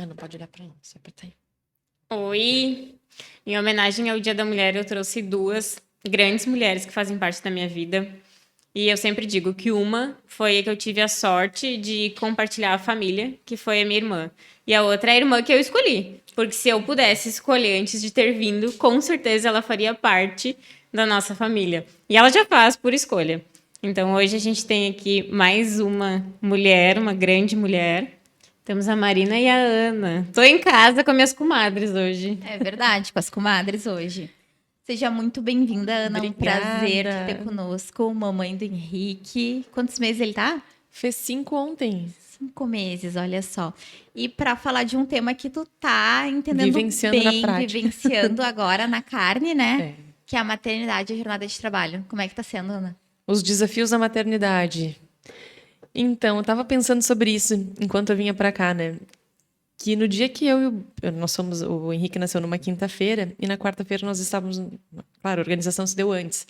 Ah, não pode olhar pra lá, só apertar aí. Oi! Em homenagem ao Dia da Mulher, eu trouxe duas grandes mulheres que fazem parte da minha vida. E eu sempre digo que uma foi a que eu tive a sorte de compartilhar a família, que foi a minha irmã. E a outra é a irmã que eu escolhi. Porque se eu pudesse escolher antes de ter vindo, com certeza ela faria parte da nossa família. E ela já faz por escolha. Então hoje a gente tem aqui mais uma mulher, uma grande mulher. Temos a Marina e a Ana. Tô em casa com minhas comadres hoje. É verdade, com as comadres hoje. Seja muito bem-vinda, Ana. É um prazer te ter Obrigada. conosco. Mamãe do Henrique. Quantos meses ele tá? Fez 5 ontem. 5 meses, olha só. E para falar de um tema que tu tá entendendo Vivenciando na bem, prática. vivenciando agora na carne, né? É. Que é a maternidade e a jornada de trabalho. Como é que tá sendo, Ana? Os desafios da maternidade. Então, eu tava pensando sobre isso enquanto eu vinha pra cá, né? Que no dia que o Henrique nasceu numa quinta-feira e na quarta-feira nós estávamos, claro, a organização se deu antes,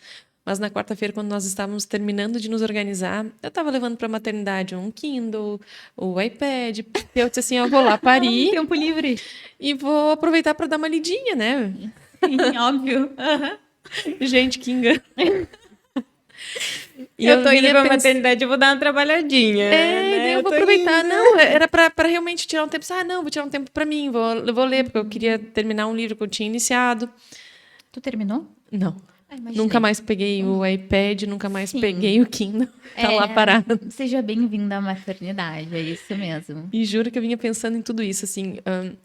mas na quarta-feira quando nós estávamos terminando de nos organizar, eu estava levando para a maternidade um Kindle, o iPad, porque eu disse assim, eu vou lá parir Tempo livre. e vou aproveitar para dar uma lidinha, né? Sim, óbvio. Gente, que engano. E Eu tô indo vinha pra pens- maternidade, eu vou dar uma trabalhadinha. É, né? daí eu vou tô aproveitar. indo. Não, era para realmente tirar um tempo. Ah, não, vou tirar um tempo para mim, eu vou ler, porque eu queria terminar um livro que eu tinha iniciado. Tu terminou? Não. Ah, imaginei. Nunca mais peguei o iPad, nunca mais Sim. peguei o Kindle. Tá lá parado. Seja bem-vinda à maternidade, é isso mesmo. E juro que eu vinha pensando em tudo isso, assim,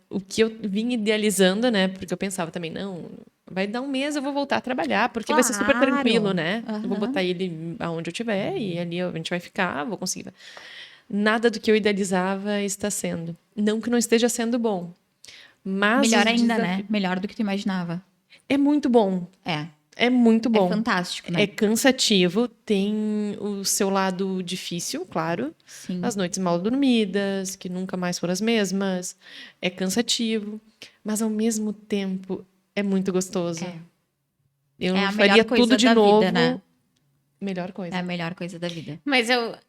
o que eu vinha idealizando, né? Porque eu pensava também, não, vai dar um mês, eu vou voltar a trabalhar, porque vai ser super Claro. tranquilo, né? Eu vou Aham. botar ele aonde eu tiver e ali a gente vai ficar, vou conseguir. Nada do que eu idealizava está sendo. Não que não esteja sendo bom, mas Melhor os ainda, desafios- né? Melhor do que tu imaginava. É muito bom. É. É muito É bom. fantástico, né? É cansativo, tem o seu lado difícil, claro. Sim. As noites mal dormidas, que nunca mais foram as mesmas. É cansativo, mas ao mesmo tempo é muito gostoso. É. Eu É a faria melhor coisa tudo de da novo. vida, né? Melhor É coisa. a melhor coisa da vida. Mas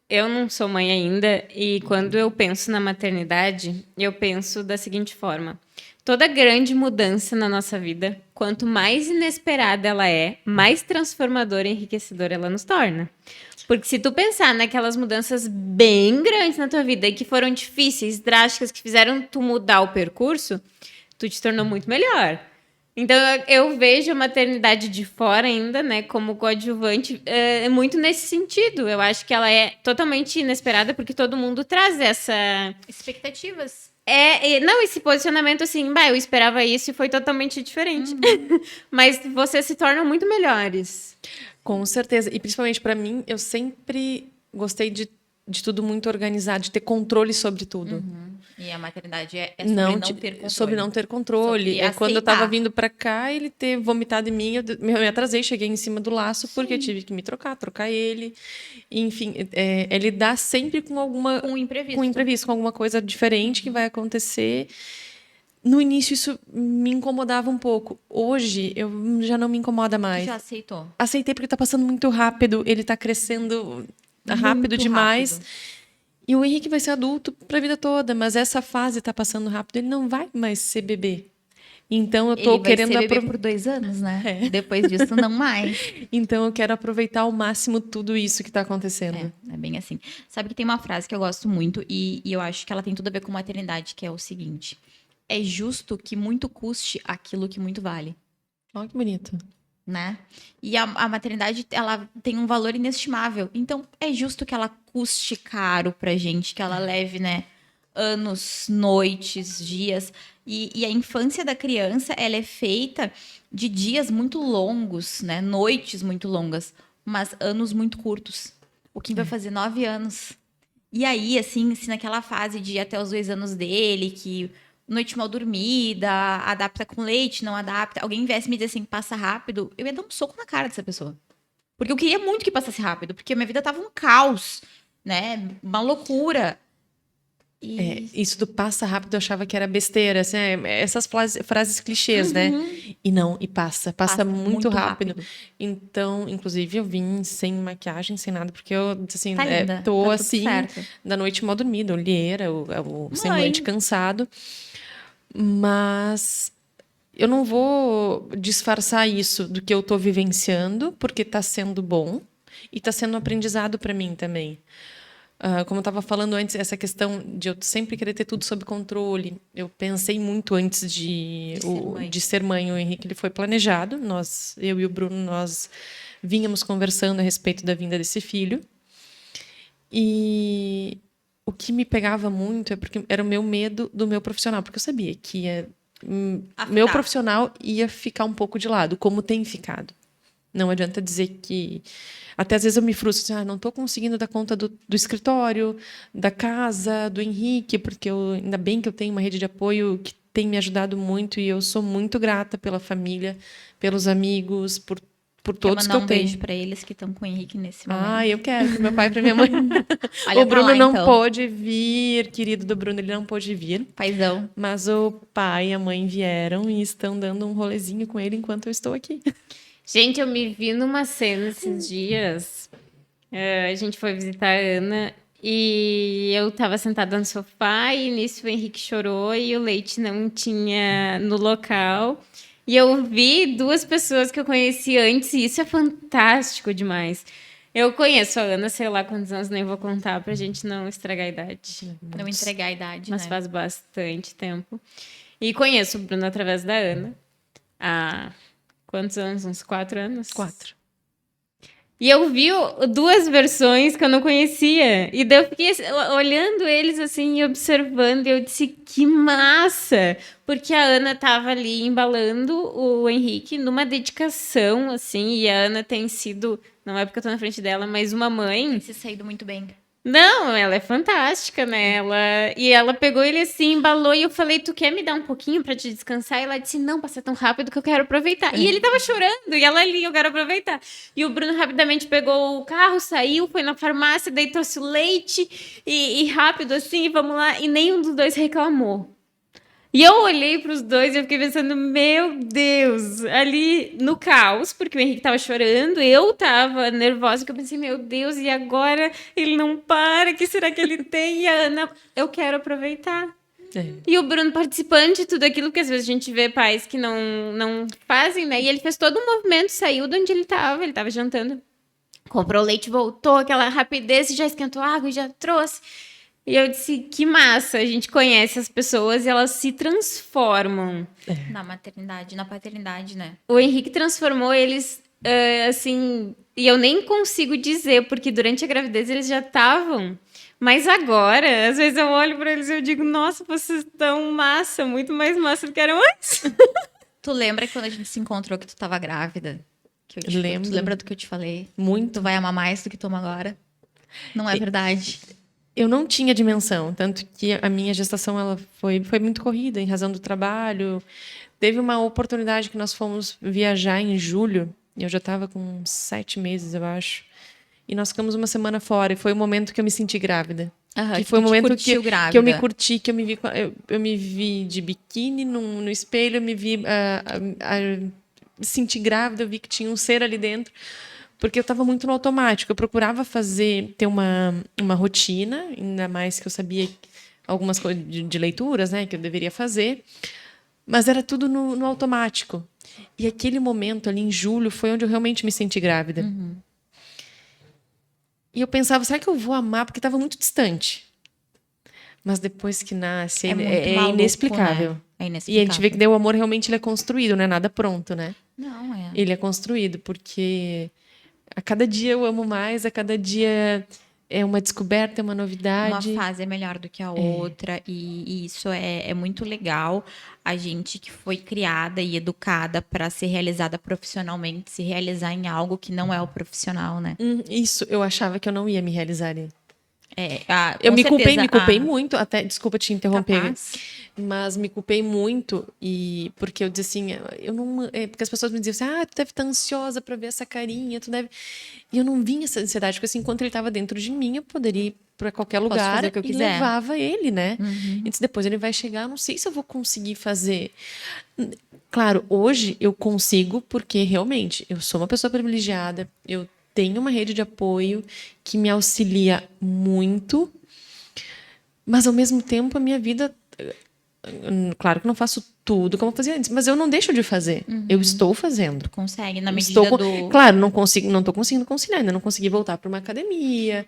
eu não sou mãe ainda, e quando eu penso na maternidade, eu penso da seguinte forma: toda grande mudança na nossa vida, quanto mais inesperada ela é, mais transformadora e enriquecedora ela nos torna. Porque se tu pensar naquelas mudanças bem grandes na tua vida e que foram difíceis, drásticas, que fizeram tu mudar o percurso, tu te tornou muito melhor. Então, eu vejo a maternidade de fora ainda, né, como coadjuvante, muito nesse sentido. Eu acho que ela é totalmente inesperada, porque todo mundo traz essa... Expectativas. Não, esse posicionamento assim, bah, eu esperava isso e foi totalmente diferente. Mas vocês se tornam muito melhores. Com certeza. E principalmente para mim, eu sempre gostei de tudo muito organizado, de ter controle sobre tudo. E a maternidade é sobre não Não ter controle. sobre não ter controle. Sobre É quando eu tava aceitar. vindo pra cá, ele ter vomitado em mim, eu me atrasei, cheguei em cima do laço, porque eu tive que me trocar ele. Enfim, é lidar sempre com alguma... Com o imprevisto. Com imprevisto, com alguma coisa diferente que vai acontecer. No início, isso me incomodava um pouco. Hoje, eu já não me incomoda mais. Já aceitou. Aceitei porque tá passando muito rápido, ele tá crescendo rápido Muito demais. rápido. E o Henrique vai ser adulto para a vida toda, mas essa fase está passando rápido, ele não vai mais ser bebê. Então eu tô Ele vai querendo ser bebê por 2 anos, né? Depois disso, não mais. Então eu quero aproveitar ao máximo tudo isso que está acontecendo. É bem assim. Sabe que tem uma frase que eu gosto muito e eu acho que ela tem tudo a ver com maternidade, que é o seguinte: é justo que muito custe aquilo que muito vale, Olha que bonito. né? E a maternidade, ela tem um valor inestimável. Então, é justo que ela custe caro pra gente, que ela leve, né? Anos, noites, dias. E a infância da criança, ela é feita de dias muito longos, né? Noites muito longas, mas anos muito curtos. O Kim vai fazer 9 anos. E aí, assim, se naquela fase de ir até os 2 anos dele, que noite mal dormida, adapta com leite, não adapta, alguém viesse me dizer assim, passa rápido, eu ia dar um soco na cara dessa pessoa. Porque eu queria muito que passasse rápido, porque a minha vida tava um caos, né? Uma loucura. Isso do passa rápido eu achava que era besteira, assim, essas frases clichês, né? E não, e passa muito rápido. Então, inclusive, eu vim sem maquiagem, sem nada, porque eu, assim, Tá linda, tô tá tudo assim, certo. da noite mal dormida, olheira, o semblante cansado. Mas eu não vou disfarçar isso do que eu tô vivenciando, porque tá sendo bom e tá sendo um aprendizado para mim também. Como eu estava falando antes, essa questão de eu sempre querer ter tudo sob controle. Eu pensei muito antes de ser mãe. O Henrique ele foi planejado. Eu e o Bruno, nós vínhamos conversando a respeito da vinda desse filho. E o que me pegava muito é porque era o meu medo do meu profissional, porque eu sabia que meu profissional ia ficar um pouco de lado, como tem ficado. Não adianta dizer que... Até às vezes eu me frustro, assim, não estou conseguindo dar conta do escritório, da casa, do Henrique, porque ainda bem que eu tenho uma rede de apoio que tem me ajudado muito e eu sou muito grata pela família, pelos amigos, por todos que eu tenho. Mandar um beijo para eles que estão com o Henrique nesse momento. Eu quero, para meu pai e para minha mãe. Olha O Bruno lá, não então. pôde vir, querido do Bruno, ele não pôde vir. Paizão. Mas o pai e a mãe vieram e estão dando um rolezinho com ele enquanto eu estou aqui. Gente, eu me vi numa cena esses dias. A gente foi visitar a Ana e eu tava sentada no sofá e nisso o Henrique chorou e o leite não tinha no local. E eu vi duas pessoas que eu conheci antes e isso é fantástico demais. Eu conheço a Ana, sei lá quantos anos, nem vou contar pra gente não estragar a idade. Não entregar a idade, Mas né? faz bastante tempo. E conheço o Bruno através da Ana. Há quantos anos? Uns 4 anos? 4. E eu vi duas versões que eu não conhecia. E daí eu fiquei olhando eles assim e observando. E eu disse, que massa! Porque a Ana tava ali embalando o Henrique numa dedicação, assim. E a Ana tem sido, não é porque eu tô na frente dela, mas uma mãe. Tem se saído muito bem. Não, ela é fantástica, né? E ela pegou ele assim, embalou, e eu falei, tu quer me dar um pouquinho pra te descansar? E ela disse, não, passa tão rápido que eu quero aproveitar. E ele tava chorando, e ela ali, eu quero aproveitar. E o Bruno rapidamente pegou o carro, saiu, foi na farmácia, daí trouxe o leite, e rápido assim, vamos lá. E nenhum dos dois reclamou. E eu olhei para os dois e eu fiquei pensando, meu Deus, ali no caos, porque o Henrique tava chorando, eu tava nervosa, que eu pensei, meu Deus, e agora ele não para, o que será que ele tem? E a Ana, eu quero aproveitar. E o Bruno participante de tudo aquilo, que às vezes a gente vê pais que não fazem, né? E ele fez todo um movimento, saiu de onde ele tava jantando. Comprou leite, voltou, aquela rapidez, já esquentou água e já trouxe. E eu disse, que massa, a gente conhece as pessoas e elas se transformam. Na maternidade, na paternidade, né? O Henrique transformou eles, assim... E eu nem consigo dizer, porque durante a gravidez eles já estavam. Mas agora, às vezes eu olho para eles e eu digo, nossa, vocês estão massa, muito mais massa do que eram antes. Tu lembra quando a gente se encontrou que tu tava grávida? Lembro. Tu lembra do que eu te falei? Muito. Tu vai amar mais do que toma agora? Não é verdade. Eu não tinha dimensão, tanto que a minha gestação ela foi muito corrida em razão do trabalho. Teve uma oportunidade que nós fomos viajar em julho, e eu já estava com 7 meses, eu acho. E nós ficamos uma semana fora, e foi o momento que eu me senti grávida. Que foi o momento que eu me curti, que eu me vi, eu me vi de biquíni no espelho, eu me vi me senti grávida, eu vi que tinha um ser ali dentro. Porque eu estava muito no automático. Eu procurava ter uma rotina, ainda mais que eu sabia algumas coisas de leituras, né, que eu deveria fazer. Mas era tudo no automático. E aquele momento ali em julho foi onde eu realmente me senti grávida. Uhum. E eu pensava, será que eu vou amar? Porque estava muito distante. Mas depois que nasce, é maluco, inexplicável. né? É inexplicável. E a gente vê que o amor realmente ele é construído, não é nada pronto, né? Não, é. Ele é construído, porque a cada dia eu amo mais, a cada dia é uma descoberta, é uma novidade. Uma fase é melhor do que a outra, e isso é muito legal. A gente que foi criada e educada para ser realizada profissionalmente, se realizar em algo que não é o profissional, né? Isso, eu achava que eu não ia me realizar. Eu me culpei muito, até, desculpa te interromper, Capaz. mas me culpei muito porque eu disse assim, porque as pessoas me diziam assim, tu deve estar ansiosa para ver essa carinha, tu deve... E eu não vinha essa ansiedade, porque assim, enquanto ele estava dentro de mim, eu poderia para qualquer Posso lugar fazer o que eu e quiser. levava ele, né? Uhum. E disse, depois ele vai chegar, eu não sei se eu vou conseguir fazer. Claro, hoje eu consigo, porque realmente eu sou uma pessoa privilegiada, eu tenho uma rede de apoio que me auxilia muito, mas ao mesmo tempo a minha vida. Claro que não faço tudo como eu fazia antes, mas eu não deixo de fazer. Eu estou fazendo. Consegue, na medida Estou do... Claro, não estou conseguindo conciliar, ainda não consegui voltar para uma academia,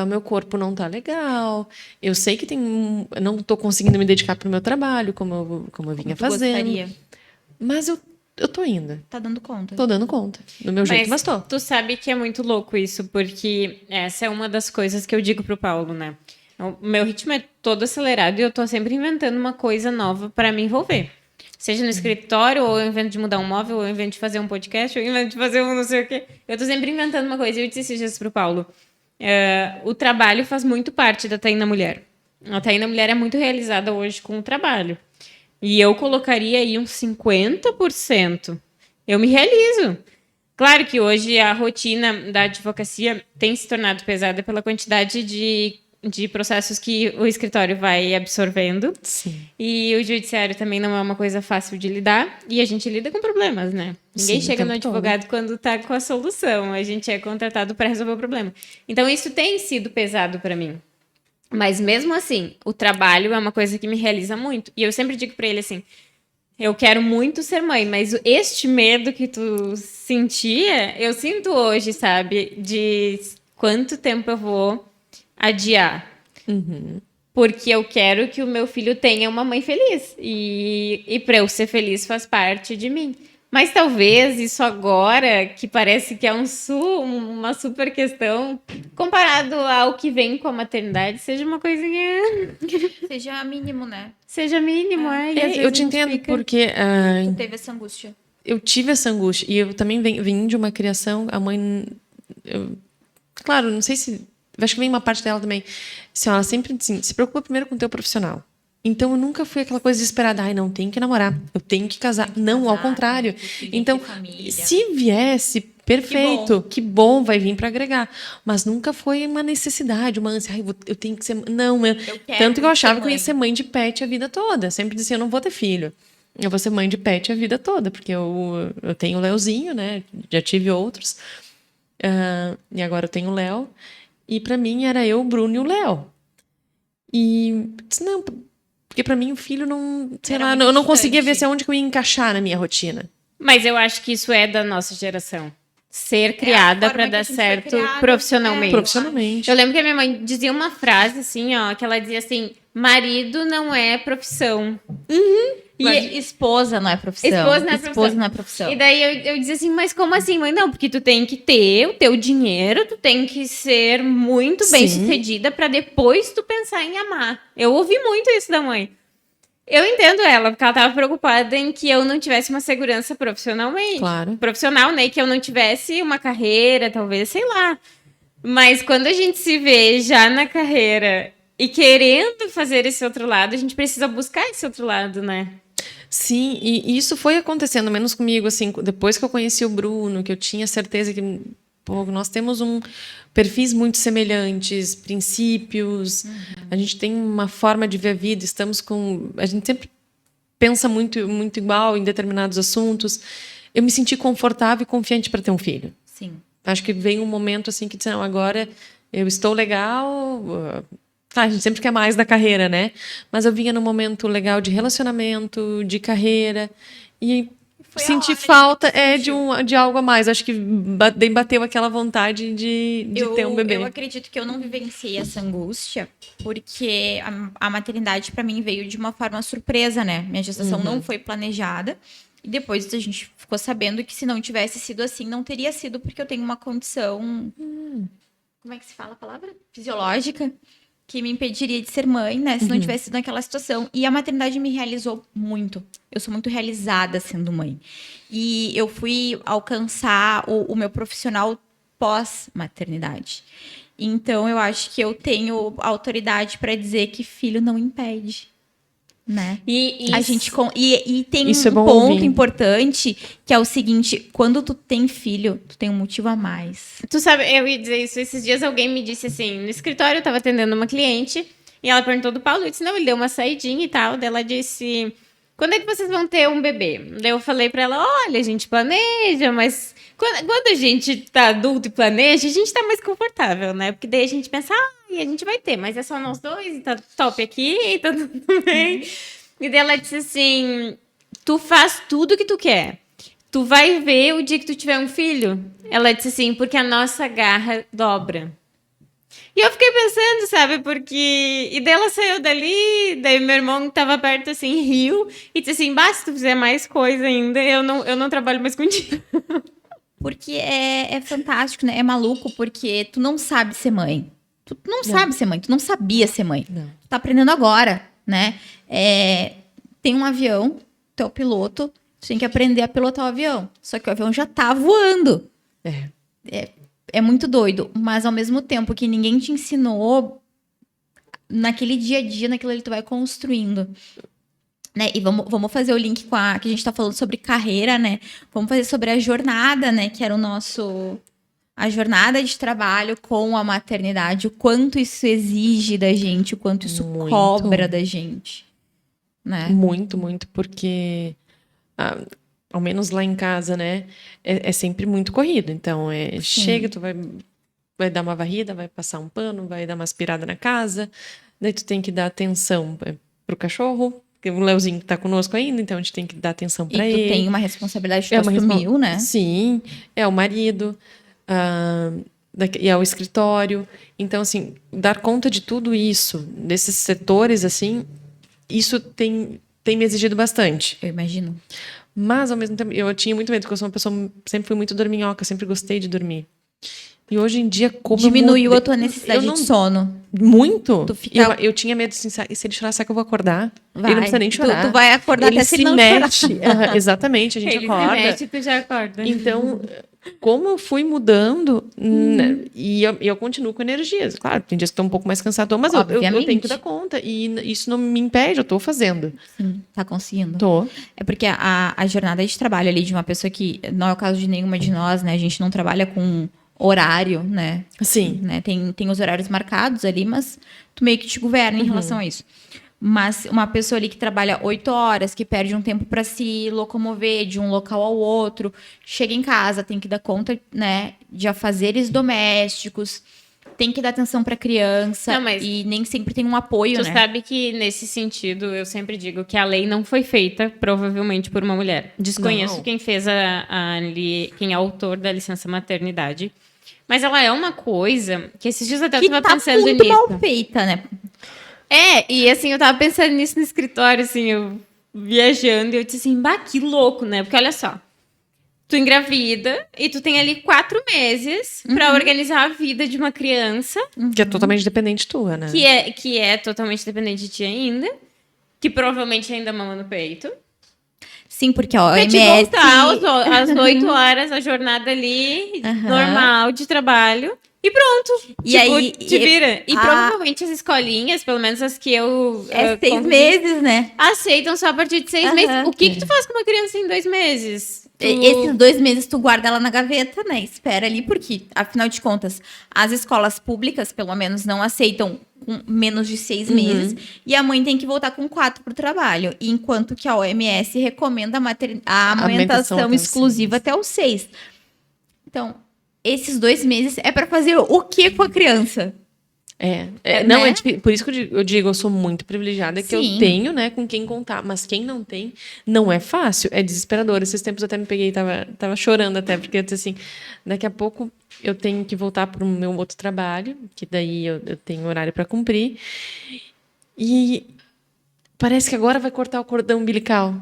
meu corpo não está legal, eu sei que não estou conseguindo me dedicar para o meu trabalho como eu vinha tu fazendo, gostaria. mas eu estou indo, Tá dando conta. estou dando conta, do meu jeito, mas estou. tu sabe que é muito louco isso, porque essa é uma das coisas que eu digo pro Paulo, né? O meu ritmo é todo acelerado e eu tô sempre inventando uma coisa nova para me envolver. Seja no escritório, ou eu invento de mudar um móvel, ou eu invento de fazer um podcast, ou eu invento de fazer um não sei o quê. Eu tô sempre inventando uma coisa. E eu disse esses dias pro Paulo, o trabalho faz muito parte da Taína Mulher. A Taína Mulher é muito realizada hoje com o trabalho. E eu colocaria aí uns 50%. Eu me realizo. Claro que hoje a rotina da advocacia tem se tornado pesada pela quantidade de processos que o escritório vai absorvendo. Sim. E o judiciário também não é uma coisa fácil de lidar. E a gente lida com problemas, né? Ninguém Sim, o chega no tempo todo. advogado quando está com a solução. A gente é contratado para resolver o problema. Então, isso tem sido pesado para mim. Mas mesmo assim, o trabalho é uma coisa que me realiza muito. E eu sempre digo para ele assim, eu quero muito ser mãe, mas este medo que tu sentia, eu sinto hoje, sabe? De quanto tempo eu vou adiar. Porque eu quero que o meu filho tenha uma mãe feliz. E para eu ser feliz faz parte de mim. Mas talvez isso agora, que parece que é uma super questão, comparado ao que vem com a maternidade, seja uma coisinha. Seja mínimo, né? Seja mínimo, e às vezes Eu te a gente entendo, fica... porque Tu teve essa angústia. eu tive essa angústia. E eu também vim de uma criação. A mãe. Claro, não sei se. Acho que vem uma parte dela também. Assim, ela sempre assim, se preocupa primeiro com o teu profissional. Então eu nunca fui aquela coisa desesperada. Ai, não, tenho que namorar. Eu tenho que casar. Não, ao contrário. Tem que ter filho, Então, tem que ter família. se viesse, perfeito. Que bom, vai vir para agregar. Mas nunca foi uma necessidade, uma ânsia. Ai, eu tenho que ser. Não, quero tanto que eu achava ser que eu ia mãe. ser mãe de pet a vida toda. Sempre dizia, eu não vou ter filho. Eu vou ser mãe de pet a vida toda, porque eu tenho o Leozinho, né? Já tive outros. E agora eu tenho o Léo. E para mim era eu, o Bruno e o Léo. E disse, não, porque para mim o filho não, sei Era lá, muito eu não conseguia ver distante. se onde que eu ia encaixar na minha rotina. Mas eu acho que isso é da nossa geração. Ser criada forma para que dar a gente foi certo criada, profissionalmente. Profissionalmente. Eu lembro que a minha mãe dizia uma frase assim, ó, que ela dizia assim: marido não é profissão. E esposa não é profissão. Esposa não é profissão. E daí eu dizia assim, mas como assim, mãe? Não, porque tu tem que ter o teu dinheiro, tu tem que ser muito bem sucedida para depois tu pensar em amar. Eu ouvi muito isso da mãe. Eu entendo ela, porque ela estava preocupada em que eu não tivesse uma segurança profissionalmente. Claro. Profissional, né? Que eu não tivesse uma carreira, talvez, sei lá. Mas quando a gente se vê já na carreira e querendo fazer esse outro lado, a gente precisa buscar esse outro lado, né? Sim, e isso foi acontecendo, menos comigo, assim, depois que eu conheci o Bruno, que eu tinha certeza que nós temos perfis muito semelhantes, princípios, a gente tem uma forma de ver a vida, a gente sempre pensa muito, muito igual em determinados assuntos. Eu me senti confortável e confiante para ter um filho. Sim. Acho que vem um momento assim que não, agora eu estou legal. A gente sempre quer mais da carreira, né? Mas eu vinha num momento legal de relacionamento, de carreira, e senti falta de algo a mais. Acho que bateu aquela vontade de ter um bebê. Eu acredito que eu não vivenciei essa angústia, porque a maternidade para mim veio de uma forma surpresa, né? Minha gestação não foi planejada. E depois a gente ficou sabendo que se não tivesse sido assim, não teria sido, porque eu tenho uma condição. Como é que se fala a palavra? Fisiológica, que me impediria de ser mãe, né? Se não tivesse sido naquela situação. E a maternidade me realizou muito. Eu sou muito realizada sendo mãe. E eu fui alcançar o meu profissional pós-maternidade. Então, eu acho que eu tenho autoridade para dizer que filho não impede. né? E A gente e tem Isso é um bom ponto ouvir. importante que é o seguinte: quando tu tem filho, tu tem um motivo a mais. tu sabe, eu ia dizer isso, esses dias alguém me disse assim, no escritório eu tava atendendo uma cliente, e ela perguntou do Paulo, eu disse, não, ele deu uma saidinha e tal, daí ela disse, quando é que vocês vão ter um bebê? Daí eu falei pra ela, olha, a gente planeja, mas quando a gente tá adulto e planeja, a gente tá mais confortável, né? Porque daí a gente pensa, e a gente vai ter, mas é só nós dois, e tá top aqui, e tá tudo bem. E daí ela disse assim, tu faz tudo que tu quer. Tu vai ver o dia que tu tiver um filho? Ela disse assim, porque a nossa garra dobra. E eu fiquei pensando, sabe, porque... E daí ela saiu dali, daí meu irmão que tava perto, assim, riu, e disse assim, bah, se tu fizer mais coisa ainda, eu não trabalho mais contigo. Porque é fantástico, né? É maluco, porque tu não sabe ser mãe. Tu não sabe ser mãe, tu não sabia ser mãe. Não. Tu tá aprendendo agora, né? Tem um avião, tu é o piloto, tu tem que aprender a pilotar o avião. Só que o avião já tá voando. É muito doido, mas ao mesmo tempo que ninguém te ensinou, naquele dia a dia, naquilo ali tu vai construindo. Né? E vamos fazer o link com a que a gente tá falando sobre carreira, né? Vamos fazer sobre a jornada, né? Que era a jornada de trabalho com a maternidade, o quanto isso exige da gente, o quanto isso Muito. cobra da gente, né? Muito, muito, porque ao menos lá em casa, né, é sempre muito corrido. Então, chega, tu vai dar uma varrida, vai passar um pano, vai dar uma aspirada na casa, daí tu tem que dar atenção pro cachorro, porque o Leozinho tá conosco ainda, então a gente tem que dar atenção E pra tu ele. tem uma responsabilidade que É tu uma assumiu, né? Sim, é o marido, e é o escritório. Então, assim, dar conta de tudo isso, desses setores, assim, isso tem me exigido bastante. Eu imagino. Mas, ao mesmo tempo, eu tinha muito medo, porque eu sou uma pessoa, sempre fui muito dorminhoca, sempre gostei de dormir. E hoje em dia, como Diminuiu eu a tua necessidade de sono. Muito. Tu fica- Eu tinha medo, assim, e se ele chorar, será que eu vou acordar? Vai. Ele não precisa nem chorar. Tu vai acordar Ele até se ele não mete. Exatamente, a gente Ele se acorda. mexe, tu já acorda. Então, como eu fui mudando, né, e eu continuo com energias. Claro, tem dias que estou um pouco mais cansado, mas eu tenho Obviamente. que dar conta. E isso não me impede, eu estou fazendo. Sim, tá conseguindo. Tô. É porque a jornada de trabalho ali de uma pessoa que não é o caso de nenhuma de nós, né? A gente não trabalha com horário, né? Sim. Né? Tem os horários marcados ali, mas tu meio que te governa em relação a isso. Mas uma pessoa ali que trabalha 8 horas, que perde um tempo para se locomover de um local ao outro, chega em casa, tem que dar conta, né, de afazeres domésticos, tem que dar atenção para criança Não, mas e nem sempre tem um apoio, Tu né? sabe que, nesse sentido, eu sempre digo que a lei não foi feita, provavelmente, por uma mulher. Desconheço Não. quem fez quem é autor da licença maternidade. Mas ela é uma coisa que esses dias até eu Que tava tá pensando muito nisso. mal feita, né? E assim, eu tava pensando nisso no escritório, assim, eu viajando, e eu disse assim, bah, que louco, né? Porque olha só, tu engravida e tu tem ali 4 meses pra organizar a vida de uma criança Que é totalmente dependente tua, né? que é totalmente dependente de ti ainda, que provavelmente ainda mama no peito. Sim, porque a Pra te OMS... voltar às 8 horas, a jornada ali, normal, de trabalho. E pronto. E Tipo, aí, te vira. E a- provavelmente as escolinhas, pelo menos as que eu... É 6 convivi, meses, né? aceitam só a partir de 6 meses. O que tu faz com uma criança em 2 meses? Esses 2 meses tu guarda ela na gaveta, né? Espera ali, porque, afinal de contas, as escolas públicas, pelo menos, não aceitam com menos de 6 meses. E a mãe tem que voltar com 4 pro trabalho. Enquanto que a OMS recomenda a amamentação até os exclusiva até os 6. Então, esses 2 meses é pra fazer o que com a criança? Não, né? por isso que eu digo, eu sou muito privilegiada que Sim. eu tenho, né, com quem contar. Mas quem não tem, não é fácil, é desesperador. Esses tempos eu até me peguei, tava chorando até, porque eu disse assim, daqui a pouco eu tenho que voltar para o meu outro trabalho, que daí eu tenho horário para cumprir. E parece que agora vai cortar o cordão umbilical.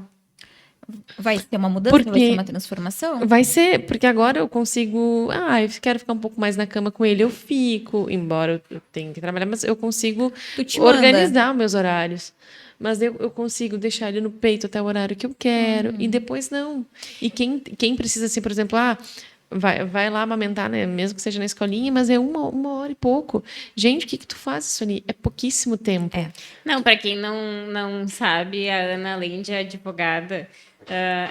Vai ter uma mudança? Vai Porque ser uma transformação? vai ser, porque agora eu consigo. Eu quero ficar um pouco mais na cama com ele, eu fico, embora eu tenha que trabalhar, mas eu consigo Tu te manda. organizar os meus horários. Mas eu consigo deixar ele no peito até o horário que eu quero, e depois não. E quem precisa, assim, por exemplo, vai lá amamentar, né? Mesmo que seja na escolinha, mas é uma hora e pouco. Gente, o que tu faz isso ali? É pouquíssimo tempo. Não, para quem não sabe, a Ana, além de advogada,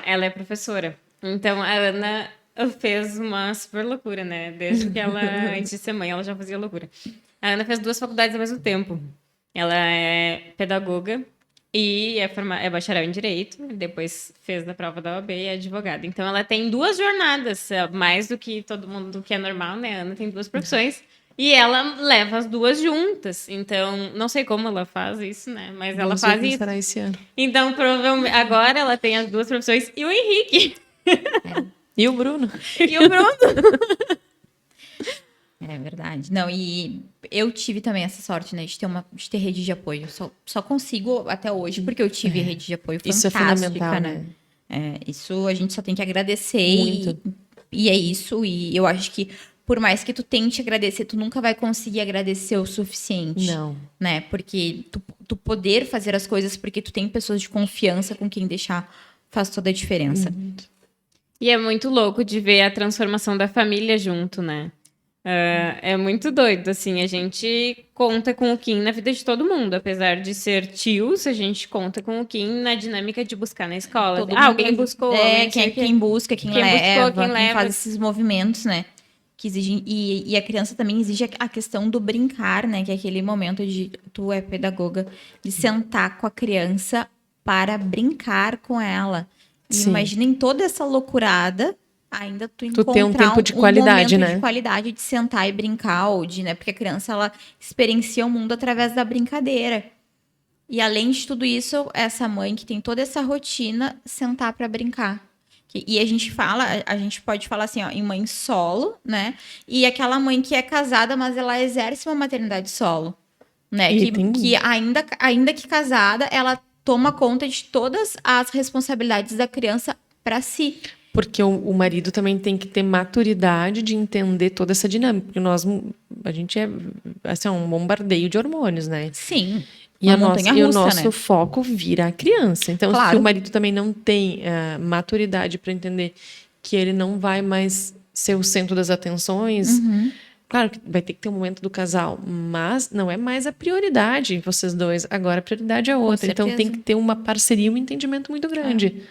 ela é professora. Então, a Ana fez uma super loucura, né? Desde que ela, antes de ser mãe, ela já fazia loucura. A Ana fez 2 faculdades ao mesmo tempo. Ela é pedagoga e é bacharel em Direito. Depois fez a prova da OAB e é advogada. Então, ela tem 2 jornadas, mais do que todo mundo que é normal, né? A Ana tem 2 profissões. E ela leva as 2 juntas. Então, não sei como ela faz isso, né? Mas ela Vamos ver faz como isso. será esse ano. Então, provavelmente, agora ela tem as 2 profissões. E o Henrique. E o Bruno? E o Bruno. É verdade. Não, e eu tive também essa sorte, né, de ter rede de apoio. Só consigo até hoje porque eu tive rede de apoio Isso é fantástica, fundamental, né? né? Isso a gente só tem que agradecer Muito. e é isso. E eu acho que por mais que tu tente agradecer, tu nunca vai conseguir agradecer o suficiente. Não. Né? Porque tu poder fazer as coisas porque tu tem pessoas de confiança com quem deixar faz toda a diferença. E é muito louco de ver a transformação da família junto, né? É muito doido, assim, a gente conta com o Kim na vida de todo mundo, apesar de ser tios, a gente conta com o Kim na dinâmica de buscar na escola. Todo Alguém mundo- buscou, quem busca, quem Quem leva, buscou, quem leva. faz esses movimentos, né? Que exigem, e a criança também exige a questão do brincar, né? Que é aquele momento de, tu é pedagoga, de sentar com a criança para brincar com ela. E Sim. imagina em toda essa loucurada, ainda tu encontrar ter um tempo de qualidade, momento né? de qualidade de sentar e brincar, ou de, né? Porque a criança, ela experiencia o mundo através da brincadeira. E além de tudo isso, essa mãe que tem toda essa rotina, sentar para brincar. E a gente pode falar assim, ó, em mãe solo, né? E aquela mãe que é casada, mas ela exerce uma maternidade solo, né? E Que ainda que casada, ela toma conta de todas as responsabilidades da criança para si. Porque o marido também tem que ter maturidade de entender toda essa dinâmica. Porque a gente é assim, um bombardeio de hormônios, né? Sim. E, Uma e o montanha-russa, nosso né? foco vira a criança. Então, se Claro. o marido também não tem maturidade para entender que ele não vai mais ser o centro das atenções, claro que vai ter que ter um momento do casal, mas não é mais a prioridade vocês dois. Agora a prioridade é outra. Então, tem certeza. que ter uma parceria e um entendimento muito grande.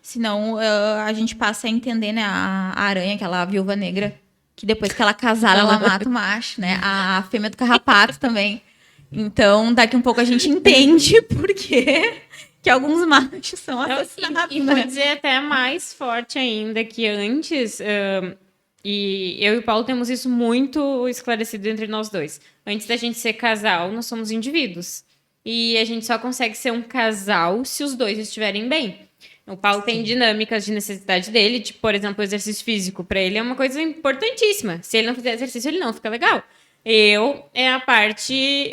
Senão a gente passa a entender, né, a aranha, aquela viúva negra, que depois que ela casar, ela mata o macho, né? A fêmea do carrapato também. Então, daqui um pouco a gente entende por quê que alguns machos são assassinados, E vou né? dizer até mais forte ainda que antes, e eu e o Paulo temos isso muito esclarecido entre nós dois. Antes da gente ser casal, nós somos indivíduos. E a gente só consegue ser um casal se os dois estiverem bem. O Paulo tem dinâmicas de necessidade dele, tipo, por exemplo, o exercício físico. Para ele é uma coisa importantíssima. Se ele não fizer exercício, ele não fica legal. Eu é a parte...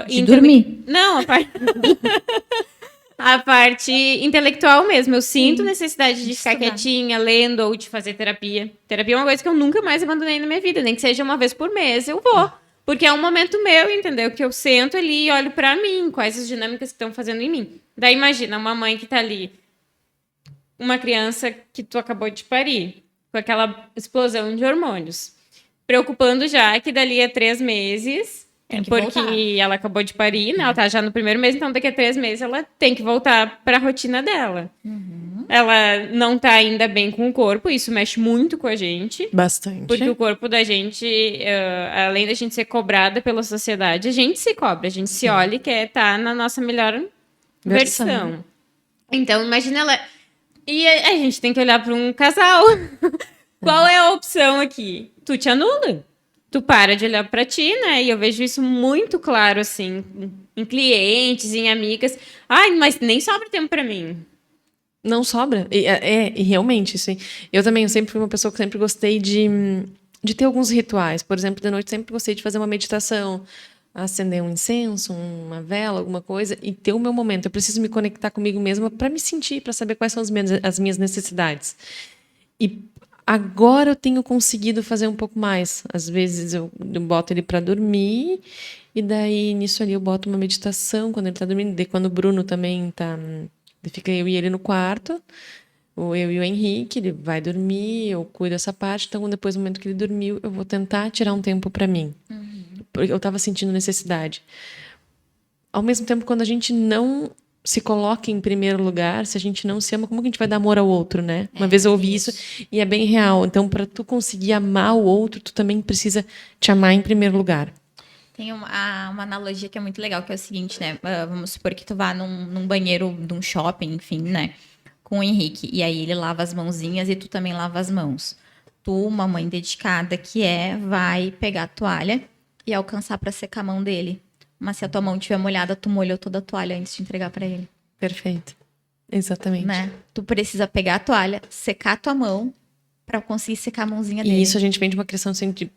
De dormir. Não, a parte... A parte intelectual mesmo. Eu sinto necessidade de ficar estudar. quietinha, lendo ou de fazer terapia. Terapia é uma coisa que eu nunca mais abandonei na minha vida. Nem que seja uma vez por mês, eu vou. Porque é um momento meu, entendeu? Que eu sento ali e olho pra mim, quais as dinâmicas que estão fazendo em mim. Daí imagina uma mãe que tá ali, uma criança que tu acabou de parir, com aquela explosão de hormônios. Preocupando já que dali a 3 meses... Tem que porque voltar. ela acabou de parir, né? Ela tá já no primeiro mês, então daqui a 3 meses ela tem que voltar para a rotina dela. Ela não tá ainda bem com o corpo, isso mexe muito com a gente. Bastante. Porque o corpo da gente, além da gente ser cobrada pela sociedade, a gente se cobra, a gente se olha e quer estar na nossa melhor versão. Então, imagina ela. E a gente tem que olhar para um casal. Qual é a opção aqui? Tu te anula. Tu para de olhar pra ti, né? E eu vejo isso muito claro, assim, em clientes, em amigas. Ai, mas nem sobra tempo pra mim. Não sobra. E realmente, isso aí. Eu também sempre fui uma pessoa que sempre gostei de ter alguns rituais. Por exemplo, de noite sempre gostei de fazer uma meditação, acender um incenso, uma vela, alguma coisa, e ter o meu momento. Eu preciso me conectar comigo mesma para me sentir, para saber quais são as minhas necessidades. E agora eu tenho conseguido fazer um pouco mais. Às vezes eu boto ele para dormir, e daí nisso ali eu boto uma meditação quando ele está dormindo. Daí quando o Bruno também tá... Fica eu e ele no quarto. Eu e o Henrique, ele vai dormir, eu cuido dessa parte, então depois do momento que ele dormiu, eu vou tentar tirar um tempo para mim. Porque eu tava sentindo necessidade. Ao mesmo tempo, quando a gente não se coloca em primeiro lugar, se a gente não se ama, como que a gente vai dar amor ao outro, né? Uma vez eu ouvi isso e é bem real. Então, para tu conseguir amar o outro, tu também precisa te amar em primeiro lugar. Tem uma analogia que é muito legal, que é o seguinte, né? Vamos supor que tu vá num banheiro de um shopping, enfim, né? Com o Henrique. E aí ele lava as mãozinhas e tu também lava as mãos. Tu, uma mãe dedicada que vai pegar a toalha e alcançar para secar a mão dele. Mas se a tua mão estiver molhada, tu molhou toda a toalha antes de entregar para ele. Perfeito. Exatamente. Né? Tu precisa pegar a toalha, secar a tua mão para conseguir secar a mãozinha dele. E isso a gente vem de uma criação sempre de...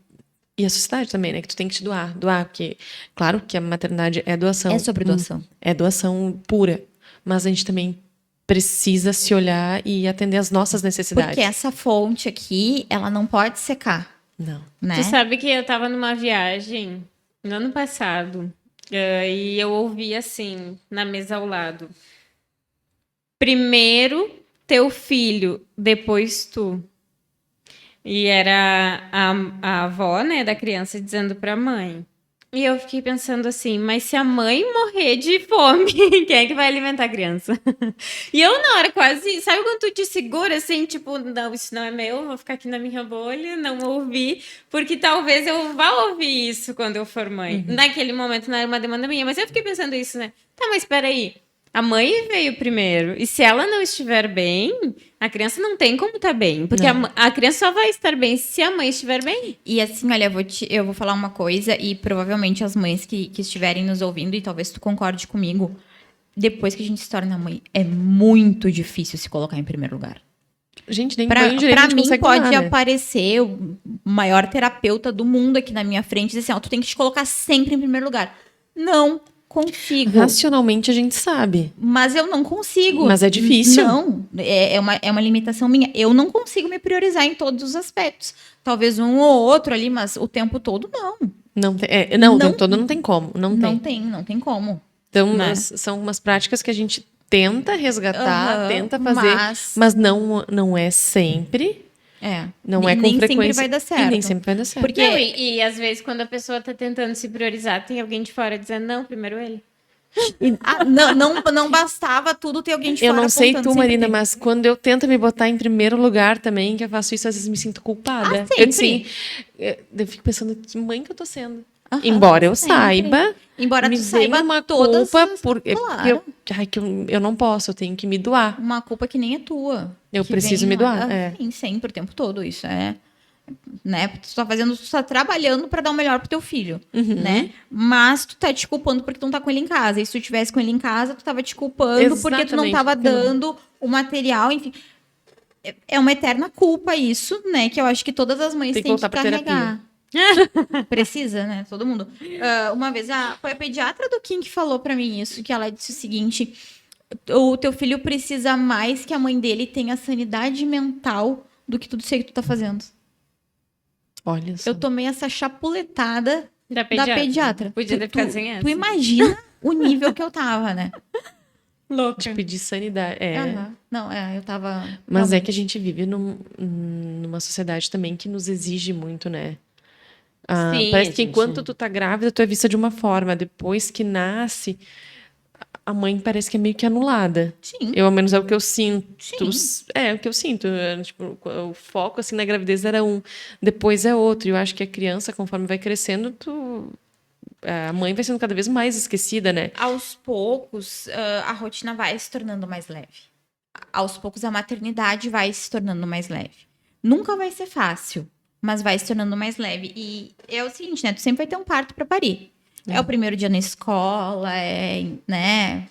E a sociedade também, né? Que tu tem que te doar. Doar, porque... Claro que a maternidade é doação. É sobre doação. É doação pura. Mas a gente também precisa se olhar e atender às nossas necessidades. Porque essa fonte aqui, ela não pode secar, Não. né? Tu sabe que eu tava numa viagem no ano passado e eu ouvi assim, na mesa ao lado. Primeiro teu filho, depois tu. E era a avó, né, da criança dizendo pra mãe. E eu fiquei pensando assim, mas se a mãe morrer de fome, quem é que vai alimentar a criança? E eu na hora quase, sabe quando tu te segura assim, tipo, não, isso não é meu, vou ficar aqui na minha bolha, não ouvir, porque talvez eu vá ouvir isso quando eu for mãe. Naquele momento não era uma demanda minha, mas eu fiquei pensando isso, né? Tá, mas espera aí. A mãe veio primeiro. E se ela não estiver bem, a criança não tem como estar bem. Porque a criança só vai estar bem se a mãe estiver bem. E assim, olha, eu vou falar uma coisa e provavelmente as mães que estiverem nos ouvindo, e talvez tu concorde comigo, depois que a gente se torna mãe, é muito difícil se colocar em primeiro lugar. Gente, nem Pra banho direito a gente mim, consegue pode tomar, né? aparecer o maior terapeuta do mundo aqui na minha frente e dizer assim, ó, tu tem que te colocar sempre em primeiro lugar. Não consigo. Racionalmente a gente sabe. Mas eu não consigo. Mas é difícil. Não, é uma limitação minha. Eu não consigo me priorizar em todos os aspectos. Talvez um ou outro ali, mas o tempo todo não. Não tem, o Não- tempo todo não tem como. Não tem. Não tem como. Então, né? são umas práticas que a gente tenta resgatar, Aham, tenta fazer, mas não é sempre. Não é com nem frequência. sempre vai dar certo. E nem sempre vai dar certo. Porque Não, e às vezes quando a pessoa tá tentando se priorizar, tem alguém de fora dizendo, não, primeiro ele. não bastava tudo ter alguém de Eu fora não sei apontando, tu, sempre Marina, tem. mas quando eu tento me botar em primeiro lugar também, que eu faço isso, às vezes me sinto culpada. sempre. Eu, assim, eu fico pensando que mãe que eu tô sendo. Aham, Embora eu sempre. saiba, Embora me tu vem saiba uma todas culpa as- porque Claro. eu não posso, eu tenho que me doar. Uma culpa que nem é tua. Eu que preciso vem me lá- doar, é. Sim, sempre, o tempo todo. Isso é. Né? Tu tá trabalhando pra dar o melhor pro teu filho, Uhum. né? Mas tu tá te culpando porque tu não tá com ele em casa. E se tu tivesse com ele em casa, tu tava te culpando porque tu não Exatamente, tava porque eu não- dando o material, enfim. É uma eterna culpa isso, né? Que eu acho que todas as mães Tem que têm que voltar pra carregar. Precisa, né? Todo mundo. Uma vez foi a pediatra do Kim que falou pra mim isso, que ela disse o seguinte: o teu filho precisa mais que a mãe dele tenha sanidade mental do que tudo isso aí que tu tá fazendo. Olha só. Eu tomei essa chapuletada Da da pediatra. Podia ter ficado sem essa. Tu imagina o nível que eu tava, né? Louca. De pedir sanidade. Aham. Não, eu tava. Mas é realmente. que a gente vive numa sociedade também que nos exige muito, né? Sim, Parece a que gente- enquanto tu tá grávida, tu é vista de uma forma. Depois que nasce, a mãe parece que é meio que anulada. Sim. Eu, ao menos, é o que eu sinto. Sim. É o que eu sinto. Tipo, o foco, assim, na gravidez era um. Depois é outro. E eu acho que a criança, conforme vai crescendo, a mãe vai sendo cada vez mais esquecida, né? Aos poucos, a rotina vai se tornando mais leve. Aos poucos, a maternidade vai se tornando mais leve. Nunca vai ser fácil, mas vai se tornando mais leve. E é o seguinte, né? Tu sempre vai ter um parto pra parir. É o primeiro dia na escola, né?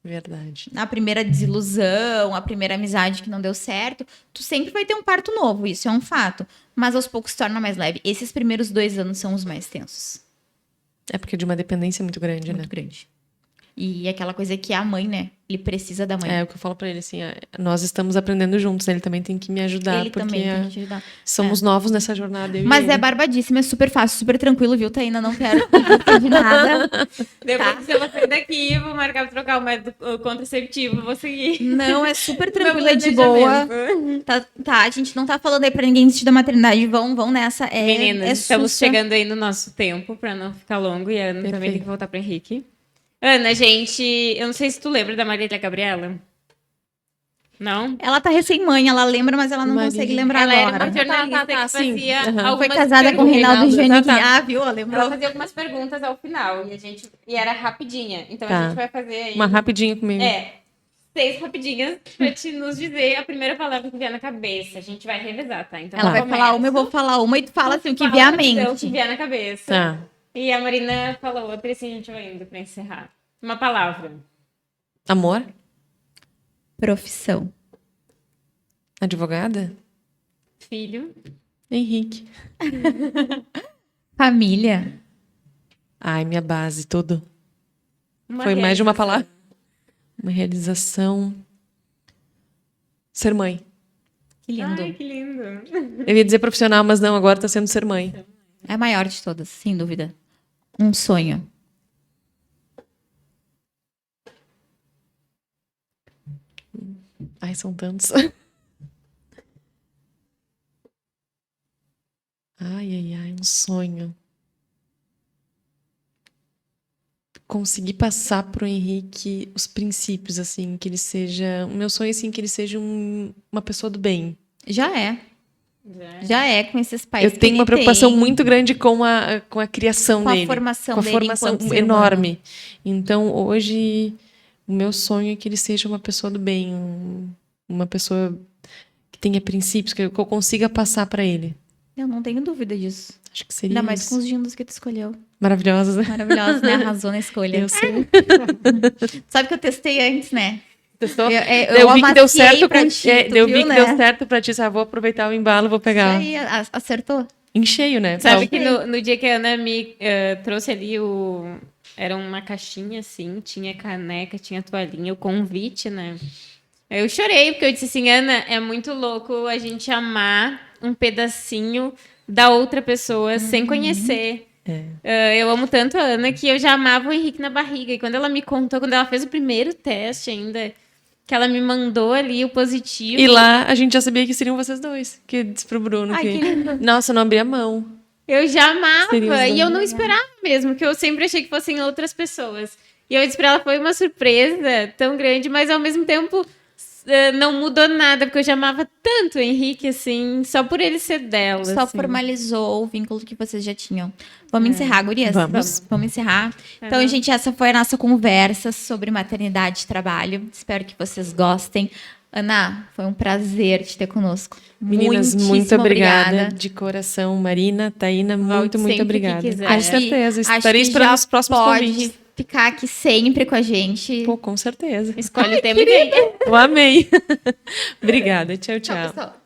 Verdade. A primeira desilusão, a primeira amizade que não deu certo. Tu sempre vai ter um parto novo, isso é um fato. Mas aos poucos se torna mais leve. Esses primeiros 2 anos são os mais tensos. É porque é de uma dependência muito grande, né? Muito grande. E aquela coisa que é a mãe, né? Ele precisa da mãe. É o que eu falo pra ele, assim, nós estamos aprendendo juntos, né? Ele também tem que me ajudar, Ele porque também tem que te ajudar. somos novos nessa jornada. eu e Mas ele. é barbadíssimo, é super fácil, super tranquilo, viu, Taína? Não quero de nada. Depois Tá. que eu vou sair daqui, vou marcar pra trocar o método contraceptivo, vou seguir. Não, é super Meu tranquilo, é de boa. planejamento. Tá, a gente não tá falando aí pra ninguém desistir da maternidade. Vão nessa. Meninas, É estamos sussa. chegando aí no nosso tempo, pra não ficar longo, e a Ana também Perfeito. tem que voltar pro Henrique. Ana, gente, eu não sei se tu lembra da Marília Gabriela. Não? Ela tá recém-mãe, ela lembra, mas ela não Marília. consegue lembrar Ela era agora. uma jornalista que sim. fazia Aham. algumas Foi casada com o perguntas. Reinaldo Giannichini. tá. Ah, viu? Ela lembrou. Ela fazia algumas perguntas ao final e era rapidinha. Então Tá. a gente vai fazer aí. Uma rapidinha comigo. 6 rapidinhas pra te nos dizer a primeira palavra que vier na cabeça. A gente vai revezar, tá? Então Ela vai começa. falar uma, eu vou falar uma, e tu fala assim, o que Fala vier à então, o que mente. vier na cabeça. Tá. E a Marina fala outra e assim a gente vai indo pra encerrar. Uma palavra. Amor? Profissão. Advogada? Filho. Henrique. Família. Ai, minha base, tudo. Uma Foi mais de uma realização. palavra? Uma realização. Ser mãe. Que lindo. Ai, que lindo. Eu ia dizer profissional, mas não, agora tá sendo ser mãe. É a maior de todas, sem dúvida. Um sonho. Ai, são tantos. Ai, um sonho. Conseguir passar pro Henrique os princípios, assim, que ele seja... O meu sonho, assim, que ele seja uma pessoa do bem. Já é. Já. Já é com esses pais Eu que tenho ele uma preocupação tem, muito grande com a criação com a dele. formação Com a dele formação enquanto ser enorme. Então, hoje, o meu sonho é que ele seja uma pessoa do bem. Uma pessoa que tenha princípios, que eu consiga passar para ele. Eu não tenho dúvida disso. Acho que seria Ainda mais isso. com os gindos que tu escolheu. Maravilhosa, né? Maravilhosa, né? Arrasou na escolha. Eu sei. Sabe que eu testei antes, né? Testou? Eu vi que deu amaciei certo pra com... ti, tu eu vi viu, que né? deu certo pra ti. Vou aproveitar o embalo, vou E pegar. aí, acertou? Em cheio, né? Sabe Então, que no dia que a Ana me trouxe ali Era uma caixinha assim, tinha caneca, tinha toalhinha, o convite, né? Eu chorei, porque eu disse assim, Ana, é muito louco a gente amar um pedacinho da outra pessoa sem conhecer. Eu amo tanto a Ana que eu já amava o Henrique na barriga. E quando ela me contou, quando ela fez o primeiro teste ainda, que ela me mandou ali o positivo. E lá a gente já sabia que seriam vocês dois. Que disse pro Bruno Ai, que... que lindo. Nossa, eu não abri a mão. Eu já amava. Seria os dois. E eu não esperava mesmo, que eu sempre achei que fossem outras pessoas. E eu disse pra ela, foi uma surpresa tão grande, mas ao mesmo tempo não mudou nada, porque eu já amava tanto o Henrique, assim, só por ele ser dela. Só assim. formalizou o vínculo que vocês já tinham. Vamos encerrar, gurias? Vamos. Vamos encerrar. Então, gente, essa foi a nossa conversa sobre maternidade e trabalho. Espero que vocês gostem. Ana, foi um prazer te ter conosco. Meninas, Muitíssimo muito obrigada. obrigada. De coração. Marina, Taína, Volte muito sempre que obrigada. quiser. Com Acho certeza. Acho Estarei que esperando já os próximos pode convites. ficar aqui sempre com a gente. Pô, com certeza. Escolhe o tema e vem. Eu amei. Obrigada. Tchau, Tchau, tchau. pessoal.